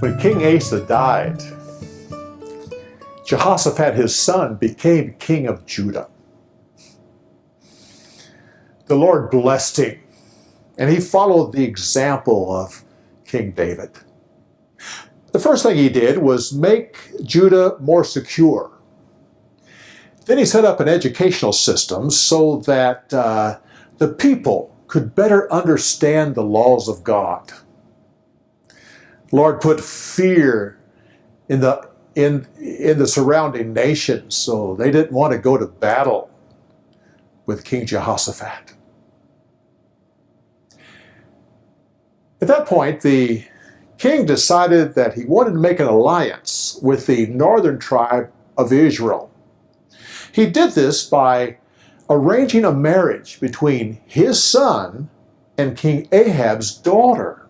When King Asa died, Jehoshaphat, his son, became king of Judah. The Lord blessed him, and he followed the example of King David. The first thing he did was make Judah more secure. Then he set up an educational system so that the people could better understand the laws of God. The Lord put fear in the surrounding nations, so they didn't want to go to battle with King Jehoshaphat. At that point, the king decided that he wanted to make an alliance with the northern tribe of Israel. He did this by arranging a marriage between his son and King Ahab's daughter.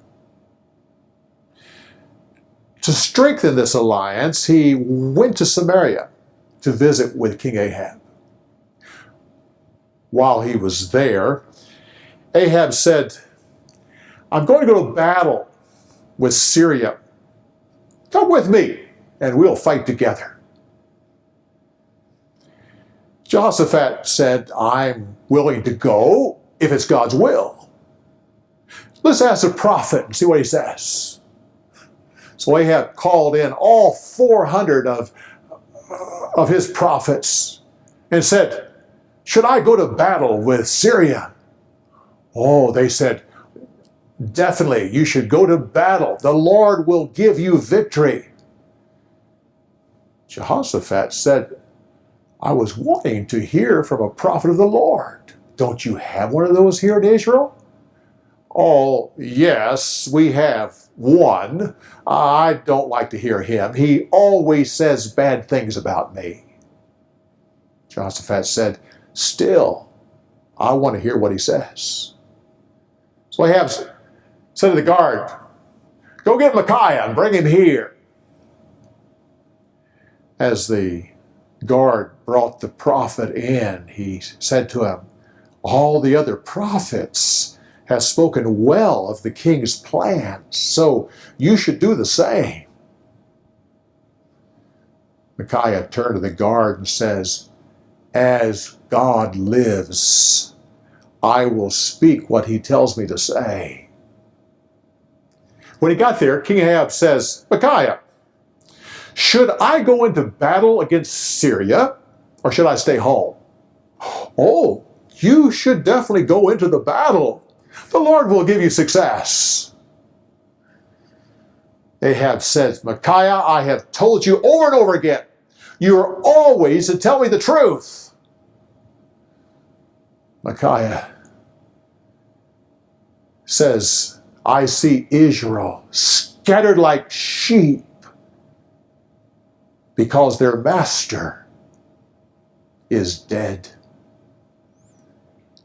To strengthen this alliance, he went to Samaria to visit with King Ahab. While he was there, Ahab said, "I'm going to go to battle with Syria. Come with me, and we'll fight together." Jehoshaphat said, "I'm willing to go if it's God's will. Let's ask the prophet and see what he says." So Ahab called in all 400 of his prophets and said, "Should I go to battle with Syria?" Oh, they said, "Definitely, you should go to battle. The Lord will give you victory." Jehoshaphat said, "I was wanting to hear from a prophet of the Lord. Don't you have one of those here in Israel?" "Oh, yes, we have one. I don't like to hear him. He always says bad things about me." Jehoshaphat said, "Still, I want to hear what he says." So Ahab said to the guard, "Go get Micaiah and bring him here." As the guard brought the prophet in, he said to him, "All the other prophets have spoken well of the king's plans, so you should do the same." Micaiah turned to the guard and says, "As God lives, I will speak what he tells me to say." When he got there, King Ahab says, "Micaiah, should I go into battle against Syria, or should I stay home?" "Oh, you should definitely go into the battle. The Lord will give you success." Ahab says, "Micaiah, I have told you over and over again, you are always to tell me the truth." Micaiah says, "I see Israel scattered like sheep because their master is dead."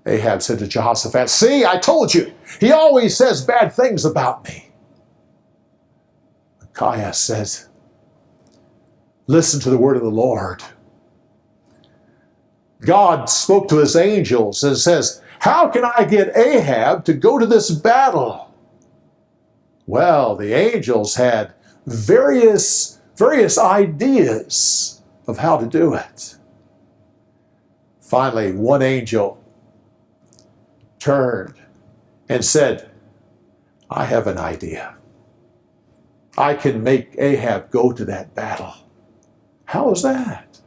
Ahab said to Jehoshaphat, "See, I told you, he always says bad things about me." Micaiah says, "Listen to the word of the Lord." God spoke to his angels and says, "How can I get Ahab to go to this battle?" Well, the angels had various ideas of how to do it. Finally, one angel turned and said, "I have an idea. I can make Ahab go to that battle." "How is that?"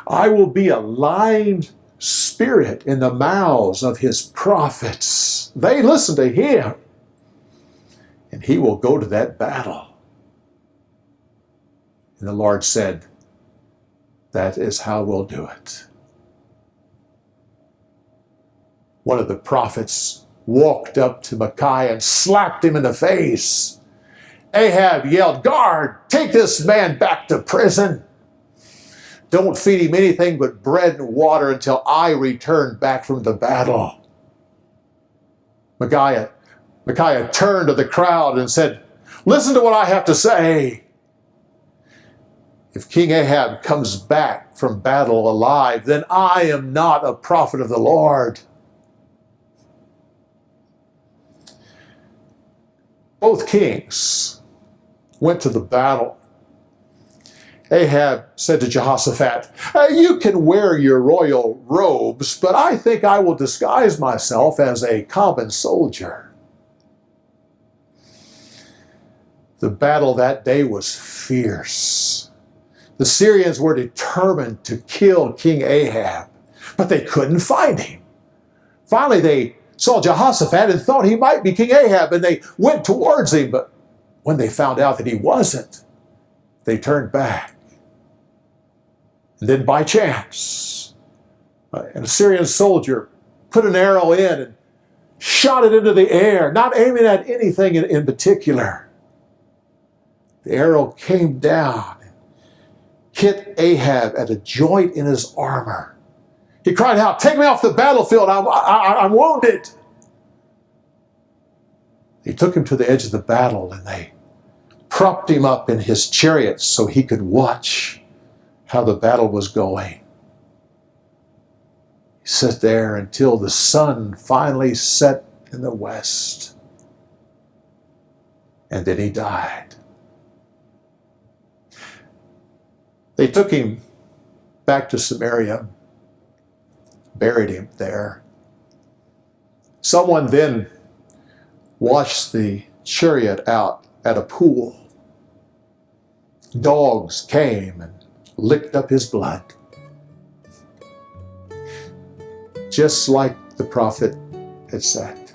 "I will be a lying spirit in the mouths of his prophets. They listen to him, and he will go to that battle." And the Lord said, "That is how we'll do it." One of the prophets walked up to Micaiah and slapped him in the face. Ahab yelled, "Guard, take this man back to prison. Don't feed him anything but bread and water until I return back from the battle." Micaiah turned to the crowd and said, Listen to what I have to say. If King Ahab comes back from battle alive, then I am not a prophet of the Lord. Both kings went to the battle. Ahab said to Jehoshaphat, "You can wear your royal robes, but I think I will disguise myself as a common soldier." The battle that day was fierce. The Syrians were determined to kill King Ahab, but they couldn't find him. Finally, they saw Jehoshaphat and thought he might be King Ahab, and they went towards him, but when they found out that he wasn't, they turned back. And then by chance, an Assyrian soldier put an arrow in and shot it into the air, not aiming at anything in particular. The arrow came down and hit Ahab at a joint in his armor. He cried out, "Take me off the battlefield, I'm wounded." They took him to the edge of the battle and they propped him up in his chariot so he could watch how the battle was going. He sat there until the sun finally set in the west. And then he died. They took him back to Samaria, buried him there. Someone then washed the chariot out at a pool. Dogs came and licked up his blood. Just like the prophet had said.